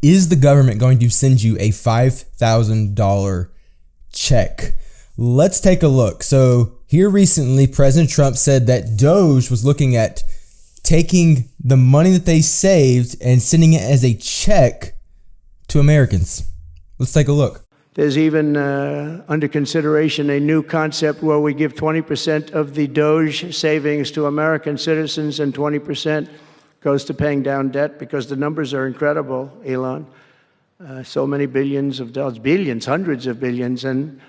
Is the government going to send you a $5,000 check? Let's take a look. So here recently, President Trump said that DOGE was looking at taking the money that they saved and sending it as a check to Americans. Let's take a look. There's even under consideration a new concept where we give 20% of the DOGE savings to American citizens and 20% goes to paying down debt, because the numbers are incredible, Elon. So many billions of dollars, billions, hundreds of billions, and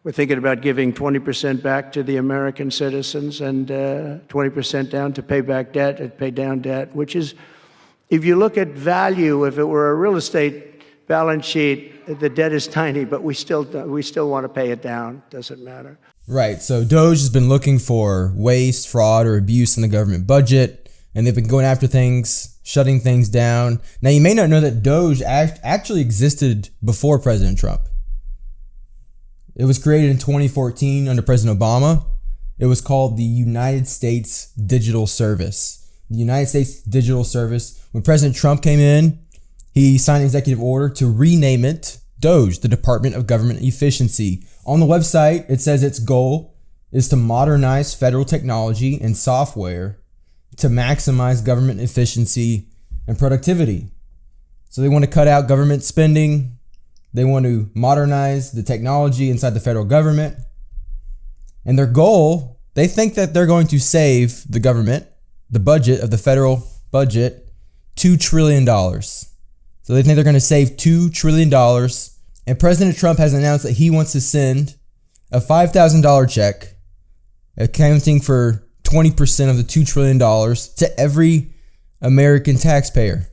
we're thinking about giving 20% back to the American citizens and 20% down to pay back debt and pay down debt, which is, if you look at value, if it were a real estate balance sheet, the debt is tiny, but we still want to pay it down. Doesn't matter. Right. So DOGE has been looking for waste, fraud, or abuse in the government budget, and they've been going after things, shutting things down. Now, you may not know that DOGE actually existed before President Trump. It was created in 2014 under President Obama. It was called the United States Digital Service. The United States Digital Service. When President Trump came in, he signed an executive order to rename it DOGE, the Department of Government Efficiency. On the website, it says its goal is to modernize federal technology and software to maximize government efficiency and productivity. So they want to cut out government spending. They want to modernize the technology inside the federal government. And their goal, they think that they're going to save the government, the budget of the federal budget, $2 trillion. So they think they're going to save $2 trillion. And President Trump has announced that he wants to send a $5,000 check, accounting for 20% of the $2 trillion, to every American taxpayer.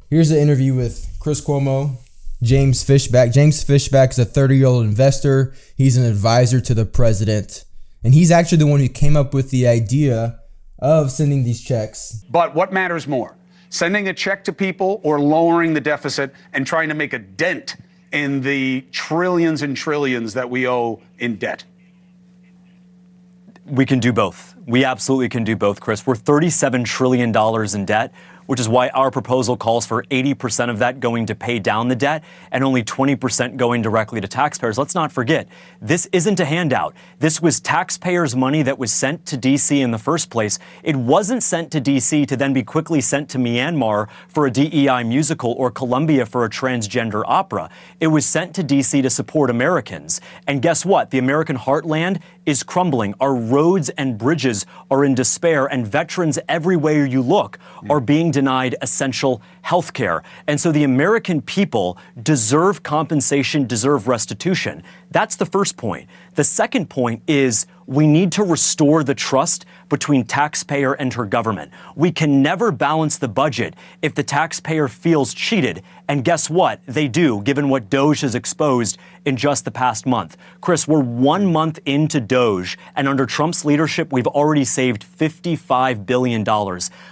Here's an interview with Chris Cuomo, James Fishback. James Fishback is a 30-year-old investor. He's an advisor to the president. And he's actually the one who came up with the idea of sending these checks. But what matters more? Sending a check to people or lowering the deficit and trying to make a dent in the trillions and trillions that we owe in debt? We can do both. We absolutely can do both, Chris. We're $37 trillion in debt, which is why our proposal calls for 80% of that going to pay down the debt and only 20% going directly to taxpayers. Let's not forget, this isn't a handout. This was taxpayers' money that was sent to D.C. in the first place. It wasn't sent to D.C. to then be quickly sent to Myanmar for a DEI musical or Colombia for a transgender opera. It was sent to D.C. to support Americans. And guess what? The American heartland is crumbling. Our roads and bridges are in despair, and veterans everywhere you look are being denied essential health care. And so the American people deserve compensation, deserve restitution. That's the first point. The second point is we need to restore the trust between taxpayer and her government. We can never balance the budget if the taxpayer feels cheated. And guess what? They do, given what DOGE has exposed in just the past month. Chris, we're 1 month into DOGE, and under Trump's leadership, we've already saved $55 billion.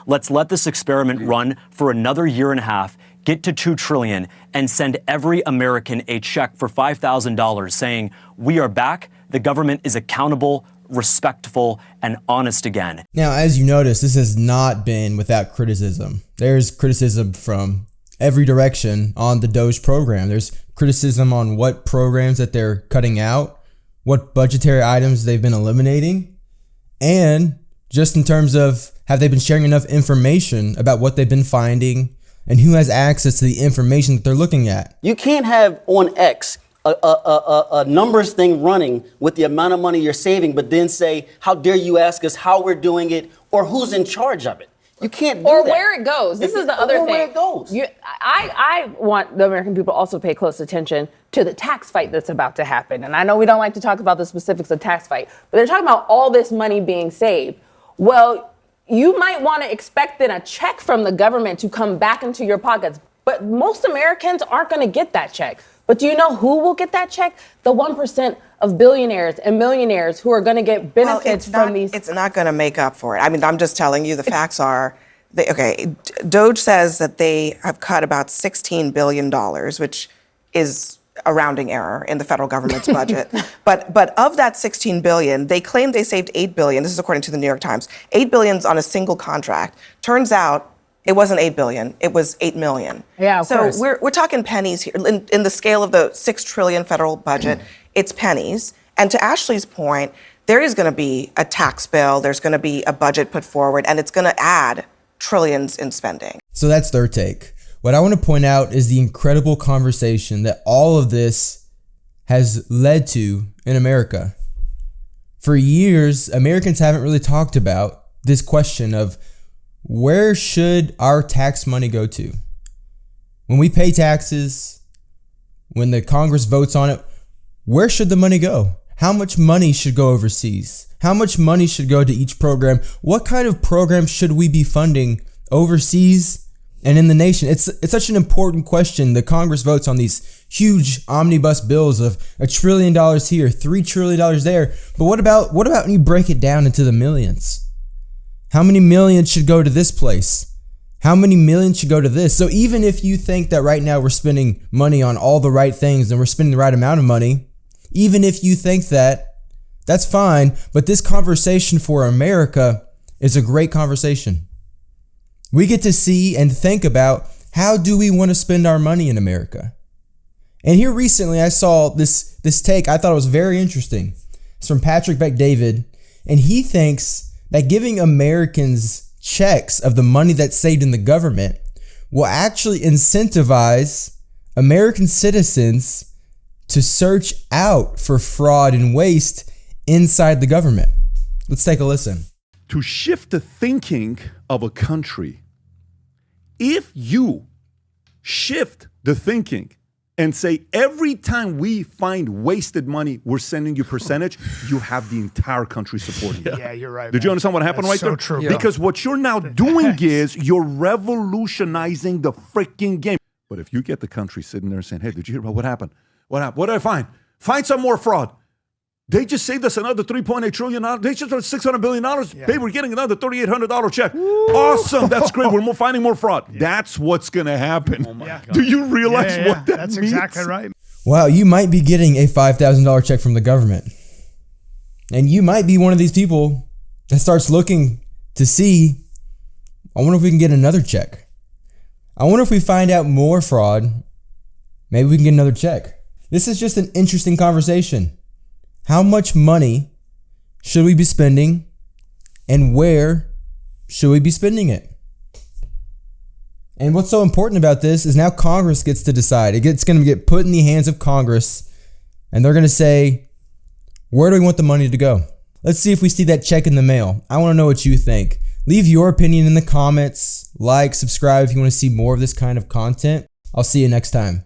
Let's let this experiment run for another year and a half, get to $2 trillion, and send every American a check for $5,000 saying, we are back, the government is accountable, respectful, and honest again. Now, as you notice, this has not been without criticism. There's criticism from every direction on the DOGE program. There's criticism on what programs that they're cutting out, what budgetary items they've been eliminating, and just in terms of have they been sharing enough information about what they've been finding and who has access to the information that they're looking at. You can't have on X a numbers thing running with the amount of money you're saving, but then say, how dare you ask us how we're doing it or who's in charge of it? You can't do or that. Where it goes. This is the other thing. Where it goes. I want the American people also to pay close attention to the tax fight that's about to happen. And I know we don't like to talk about the specifics of tax fight, but they're talking about all this money being saved. Well, you might want to expect then a check from the government to come back into your pockets. But most Americans aren't going to get that check. But do you know who will get that check? The 1% of billionaires and millionaires who are going to get benefits from these. It's not going to make up for it. I mean, I'm just telling you the facts are, DOGE says that they have cut about $16 billion, which is a rounding error in the federal government's budget. But of that $16 billion, they claim they saved $8 billion. This is according to the New York Times. $8 billion on a single contract. Turns out It wasn't 8 billion. It was 8 million. Yeah, of course. So we're talking pennies here. In the scale of the 6 trillion federal budget, it's pennies. And to Ashley's point, there is going to be a tax bill. There's going to be a budget put forward, and it's going to add trillions in spending. So that's their take. What I want to point out is the incredible conversation that all of this has led to in America. For years, Americans haven't really talked about this question of where should our tax money go to? When we pay taxes, when the Congress votes on it, where should the money go? How much money should go overseas? How much money should go to each program? What kind of program should we be funding overseas and in the nation? It's such an important question. The Congress votes on these huge omnibus bills of $1 trillion here, $3 trillion there. But what about when you break it down into the millions? How many millions should go to this place? How many millions should go to this? So even if you think that right now we're spending money on all the right things and we're spending the right amount of money, even if you think that, that's fine. But this conversation for America is a great conversation. We get to see and think about how do we want to spend our money in America. And here recently I saw this take. I thought it was very interesting. It's from Patrick Bet-David, and he thinks that giving Americans checks of the money that's saved in the government will actually incentivize American citizens to search out for fraud and waste inside the government. Let's take a listen. To shift the thinking of a country, if you shift the thinking and say, every time we find wasted money, we're sending you percentage, you have the entire country supporting you. Yeah, you're right. Did you understand what happened That's right there? so true. Because what you're now doing is you're revolutionizing the freaking game. But if you get the country sitting there and saying, hey, did you hear about what happened? What happened? What did I find? Find some more fraud. They just saved us another $3.8 trillion. They just $600 billion. Yeah. Hey, we're getting another $3,800 check. Woo. Awesome. That's great. We're finding more fraud. Yeah. That's what's going to happen. Oh my God. Do you realize what that That's means? Exactly right. Wow, you might be getting a $5,000 check from the government. And you might be one of these people that starts looking to see, I wonder if we can get another check. I wonder if we find out more fraud, maybe we can get another check. This is just an interesting conversation. How much money should we be spending, and where should we be spending it? And what's so important about this is now Congress gets to decide. It's going to get put in the hands of Congress, and they're going to say, where do we want the money to go? Let's see if we see that check in the mail. I want to know what you think. Leave your opinion in the comments. Like, subscribe if you want to see more of this kind of content. I'll see you next time.